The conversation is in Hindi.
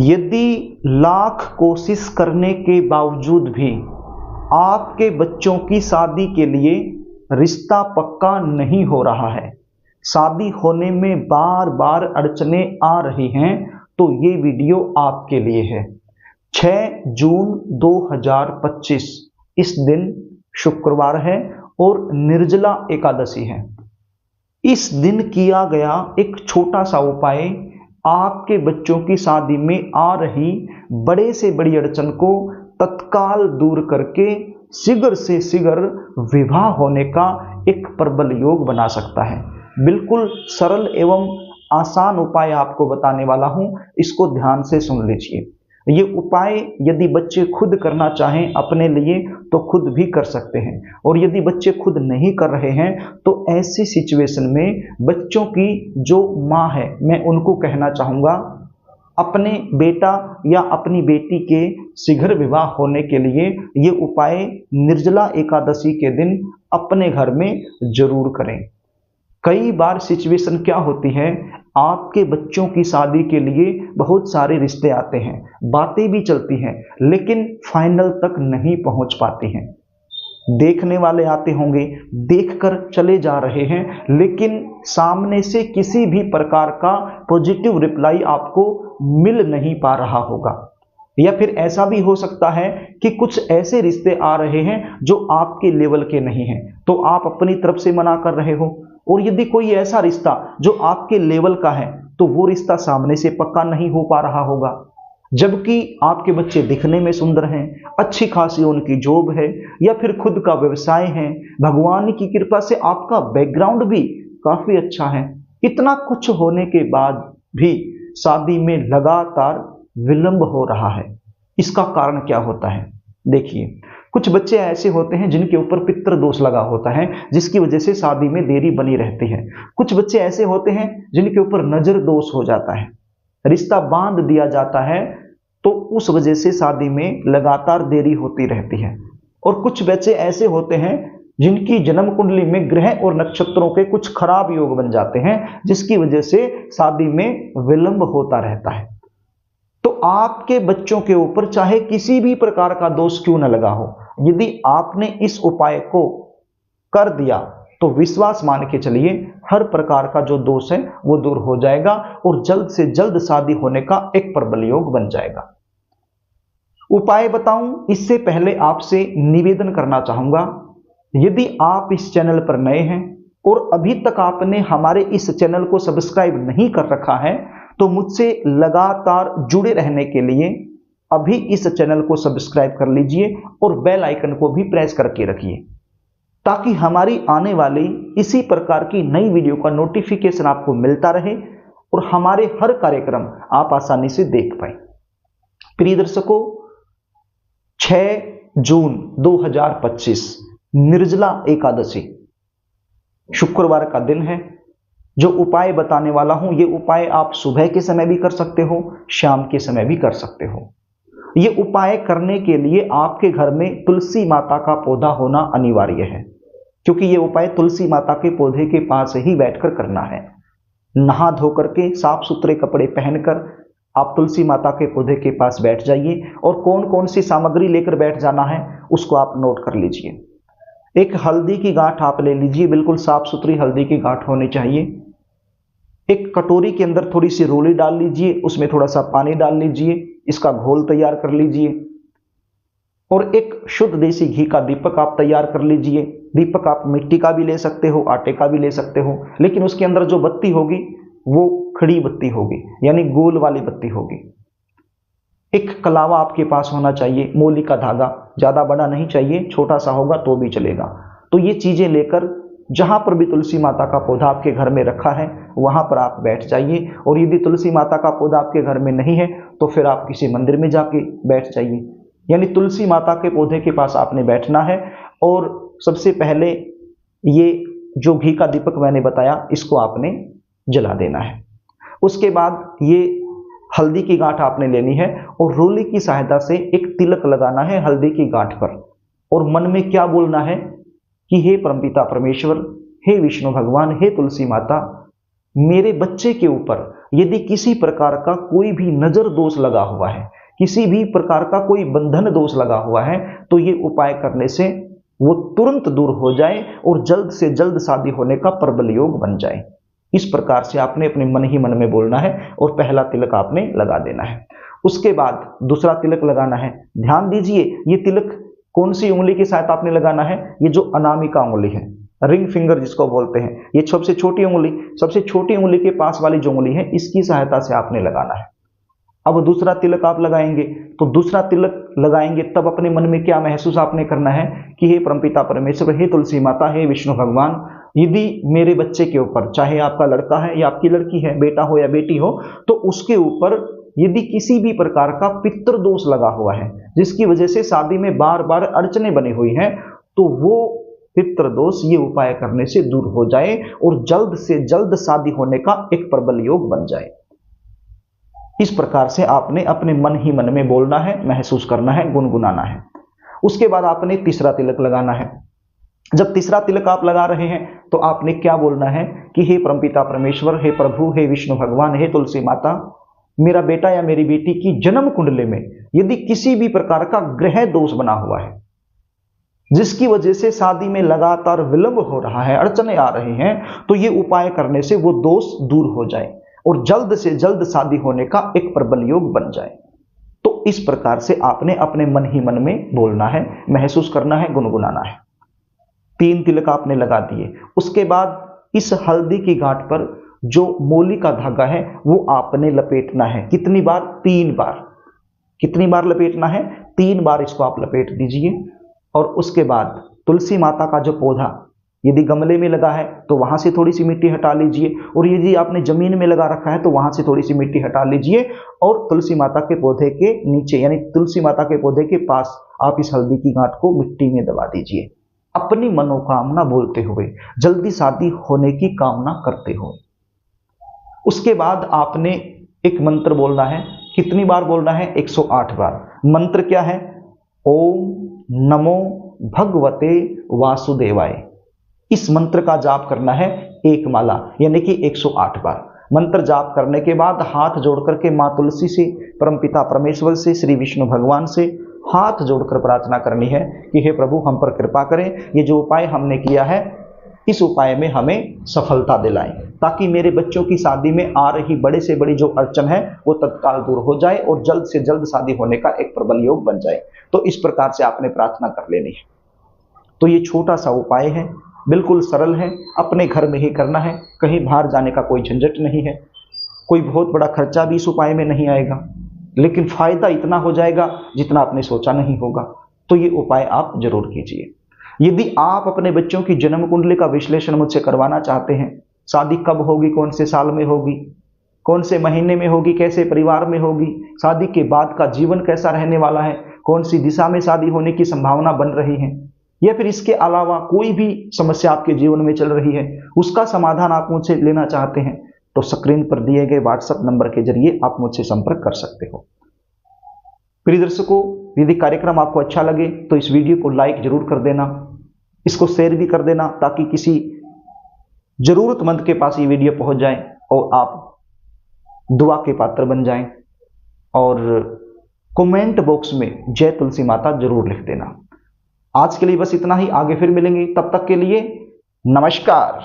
यदि लाख कोशिश करने के बावजूद भी आपके बच्चों की शादी के लिए रिश्ता पक्का नहीं हो रहा है, शादी होने में बार बार अड़चनें आ रही हैं, तो ये वीडियो आपके लिए है। 6 जून 2025 इस दिन शुक्रवार है और निर्जला एकादशी है। इस दिन किया गया एक छोटा सा उपाय आपके बच्चों की शादी में आ रही बड़े से बड़ी अड़चन को तत्काल दूर करके शीघ्र से शीघ्र विवाह होने का एक प्रबल योग बना सकता है। बिल्कुल सरल एवं आसान उपाय आपको बताने वाला हूं, इसको ध्यान से सुन लीजिए। ये उपाय यदि बच्चे खुद करना चाहें अपने लिए तो खुद भी कर सकते हैं, और यदि बच्चे खुद नहीं कर रहे हैं तो ऐसी सिचुएशन में बच्चों की जो माँ है, मैं उनको कहना चाहूँगा अपने बेटा या अपनी बेटी के शीघ्र विवाह होने के लिए ये उपाय निर्जला एकादशी के दिन अपने घर में जरूर करें। कई बार सिचुएशन क्या होती है, आपके बच्चों की शादी के लिए बहुत सारे रिश्ते आते हैं, बातें भी चलती हैं, लेकिन फाइनल तक नहीं पहुंच पाती हैं। देखने वाले आते होंगे, देखकर चले जा रहे हैं, लेकिन सामने से किसी भी प्रकार का पॉजिटिव रिप्लाई आपको मिल नहीं पा रहा होगा। या फिर ऐसा भी हो सकता है कि कुछ ऐसे रिश्ते आ रहे हैं जो आपके लेवल के नहीं हैं, तो आप अपनी तरफ से मना कर रहे हो। और यदि कोई ऐसा रिश्ता जो आपके लेवल का है तो वो रिश्ता सामने से पक्का नहीं हो पा रहा होगा, जबकि आपके बच्चे दिखने में सुंदर हैं, अच्छी खासी उनकी जॉब है या फिर खुद का व्यवसाय है, भगवान की कृपा से आपका बैकग्राउंड भी काफी अच्छा है। इतना कुछ होने के बाद भी शादी में लगातार विलंब हो रहा है। इसका कारण क्या होता है? देखिए, कुछ बच्चे ऐसे होते हैं जिनके ऊपर पितृ दोष लगा होता है, जिसकी वजह से शादी में देरी बनी रहती है। कुछ बच्चे ऐसे होते हैं जिनके ऊपर नजर दोष हो जाता है, रिश्ता बांध दिया जाता है, तो उस वजह से शादी में लगातार देरी होती रहती है। और कुछ बच्चे ऐसे होते हैं जिनकी जन्म कुंडली में ग्रह और नक्षत्रों के कुछ खराब योग बन जाते हैं, जिसकी वजह से शादी में विलंब होता रहता है। तो आपके बच्चों के ऊपर चाहे किसी भी प्रकार का दोष क्यों न लगा हो, यदि आपने इस उपाय को कर दिया तो विश्वास मान के चलिए हर प्रकार का जो दोष है वो दूर हो जाएगा और जल्द से जल्द शादी होने का एक प्रबल योग बन जाएगा। उपाय बताऊं इससे पहले आपसे निवेदन करना चाहूंगा, यदि आप इस चैनल पर नए हैं और अभी तक आपने हमारे इस चैनल को सब्सक्राइब नहीं कर रखा है, तो मुझसे लगातार जुड़े रहने के लिए अभी इस चैनल को सब्सक्राइब कर लीजिए और बेल आइकन को भी प्रेस करके रखिए, ताकि हमारी आने वाली इसी प्रकार की नई वीडियो का नोटिफिकेशन आपको मिलता रहे और हमारे हर कार्यक्रम आप आसानी से देख पाए। प्रिय दर्शकों, 6 जून 2025 निर्जला एकादशी शुक्रवार का दिन है। जो उपाय बताने वाला हूं, ये उपाय आप सुबह के समय भी कर सकते हो, शाम के समय भी कर सकते हो। ये उपाय करने के लिए आपके घर में तुलसी माता का पौधा होना अनिवार्य है, क्योंकि ये उपाय तुलसी माता के पौधे के पास ही बैठकर करना है। नहा धो करके साफ सुथरे कपड़े पहनकर आप तुलसी माता के पौधे के पास बैठ जाइए, और कौन कौन सी सामग्री लेकर बैठ जाना है उसको आप नोट कर लीजिए। एक हल्दी की गांठ आप ले लीजिए, बिल्कुल साफ सुथरी हल्दी की गांठ होनी चाहिए। एक कटोरी के अंदर थोड़ी सी रोली डाल लीजिए, उसमें थोड़ा सा पानी डाल लीजिए, इसका घोल तैयार कर लीजिए, और एक शुद्ध देसी घी का दीपक आप तैयार कर लीजिए। दीपक आप मिट्टी का भी ले सकते हो, आटे का भी ले सकते हो, लेकिन उसके अंदर जो बत्ती होगी वो खड़ी बत्ती होगी, यानी गोल वाली बत्ती होगी। एक कलावा आपके पास होना चाहिए, मोली का धागा, ज्यादा बड़ा नहीं चाहिए, छोटा सा होगा तो भी चलेगा। तो ये चीजें लेकर जहां पर भी तुलसी माता का पौधा आपके घर में रखा है वहां पर आप बैठ जाइए, और यदि तुलसी माता का पौधा आपके घर में नहीं है तो फिर आप किसी मंदिर में जाके बैठ जाइए। यानी तुलसी माता के पौधे के पास आपने बैठना है, और सबसे पहले ये जो घी का दीपक मैंने बताया इसको आपने जला देना है। उसके बाद ये हल्दी की गांठ आपने लेनी है और रोली की सहायता से एक तिलक लगाना है हल्दी की गांठ पर, और मन में क्या बोलना है कि हे परमपिता परमेश्वर, हे विष्णु भगवान, हे तुलसी माता, मेरे बच्चे के ऊपर यदि किसी प्रकार का कोई भी नजर दोष लगा हुआ है, किसी भी प्रकार का कोई बंधन दोष लगा हुआ है, तो ये उपाय करने से वो तुरंत दूर हो जाए और जल्द से जल्द शादी होने का प्रबल योग बन जाए। इस प्रकार से आपने अपने मन ही मन में बोलना है और पहला तिलक आपने लगा देना है। उसके बाद दूसरा तिलक लगाना है। ध्यान दीजिए, ये तिलक कौन सी उंगली की सहायता आपने लगाना है? ये जो अनामिका उंगली है, रिंग फिंगर जिसको बोलते हैं, ये सबसे छोटी उंगली के पास वाली जो उंगली है, इसकी सहायता से आपने लगाना है। अब दूसरा तिलक आप लगाएंगे, तो दूसरा तिलक लगाएंगे तब अपने मन में क्या महसूस आपने करना है कि हे परमपिता परमेश्वर, हे तुलसी माता, हे विष्णु भगवान, यदि मेरे बच्चे के ऊपर, चाहे आपका लड़का है या आपकी लड़की है, बेटा हो या बेटी हो, तो उसके ऊपर यदि किसी भी प्रकार का पितृ दोष लगा हुआ है, जिसकी वजह से शादी में बार बार अड़चने बनी हुई हैं, तो वो पितृ दोष ये उपाय करने से दूर हो जाए और जल्द से जल्द शादी होने का एक प्रबल योग बन जाए। इस प्रकार से आपने अपने मन ही मन में बोलना है, महसूस करना है, गुनगुनाना है। उसके बाद आपने तीसरा तिलक लगाना है। जब तीसरा तिलक आप लगा रहे हैं तो आपने क्या बोलना है कि हे परमपिता परमेश्वर, हे प्रभु, हे विष्णु भगवान, हे तुलसी माता, मेरा बेटा या मेरी बेटी की जन्म कुंडली में यदि किसी भी प्रकार का ग्रह दोष बना हुआ है, जिसकी वजह से शादी में लगातार विलंब हो रहा है, अड़चने आ रही हैं, तो ये उपाय करने से वो दोष दूर हो जाए और जल्द से जल्द शादी होने का एक प्रबल योग बन जाए। तो इस प्रकार से आपने अपने मन ही मन में बोलना है, महसूस करना है, गुनगुनाना है। 3 तिलक आपने लगा दिए। उसके बाद इस हल्दी की गांठ पर जो मोली का धागा है वो आपने लपेटना है। कितनी बार? 3 बार। कितनी बार लपेटना है? 3 बार इसको आप लपेट दीजिए। और उसके बाद तुलसी माता का जो पौधा यदि गमले में लगा है तो वहां से थोड़ी सी मिट्टी हटा लीजिए, और यदि आपने जमीन में लगा रखा है तो वहां से थोड़ी सी मिट्टी हटा लीजिए, और तुलसी माता के पौधे के नीचे यानी तुलसी माता के पौधे के पास आप इस हल्दी की गांठ को मिट्टी में दबा दीजिए, अपनी मनोकामना बोलते हुए, जल्दी शादी होने की कामना करते हुए। उसके बाद आपने एक मंत्र बोलना है। कितनी बार बोलना है? 108 बार। मंत्र क्या है? ओम नमो भगवते वासुदेवाय। इस मंत्र का जाप करना है 1 माला यानी कि 108 बार। मंत्र जाप करने के बाद हाथ जोड़ करके मां तुलसी से, परमपिता परमेश्वर से, श्री विष्णु भगवान से हाथ जोड़कर प्रार्थना करनी है कि हे प्रभु, हम पर कृपा करें, ये जो उपाय हमने किया है इस उपाय में हमें सफलता दिलाएं, ताकि मेरे बच्चों की शादी में आ रही बड़े से बड़ी जो अड़चन है वो तत्काल दूर हो जाए और जल्द से जल्द शादी होने का एक प्रबल योग बन जाए। तो इस प्रकार से आपने प्रार्थना कर लेनी है। तो ये छोटा सा उपाय है, बिल्कुल सरल है, अपने घर में ही करना है, कहीं बाहर जाने का कोई झंझट नहीं है, कोई बहुत बड़ा खर्चा भी इस उपाय में नहीं आएगा, लेकिन फायदा इतना हो जाएगा जितना आपने सोचा नहीं होगा। तो ये उपाय आप जरूर कीजिए। यदि आप अपने बच्चों की जन्म कुंडली का विश्लेषण मुझसे करवाना चाहते हैं, शादी कब होगी, कौन से साल में होगी, कौन से महीने में होगी, कैसे परिवार में होगी, शादी के बाद का जीवन कैसा रहने वाला है, कौन सी दिशा में शादी होने की संभावना बन रही है, या फिर इसके अलावा कोई भी समस्या आपके जीवन में चल रही है, उसका समाधान आप मुझसे लेना चाहते हैं, तो स्क्रीन पर दिए गए व्हाट्सएप नंबर के जरिए आप मुझसे संपर्क कर सकते हो। प्रिय दर्शकों, यदि कार्यक्रम आपको अच्छा लगे तो इस वीडियो को लाइक जरूर कर देना, इसको शेयर भी कर देना, ताकि किसी जरूरतमंद के पास ये वीडियो पहुंच जाए और आप दुआ के पात्र बन जाएं। और कमेंट बॉक्स में जय तुलसी माता जरूर लिख देना। आज के लिए बस इतना ही, आगे फिर मिलेंगे, तब तक के लिए नमस्कार।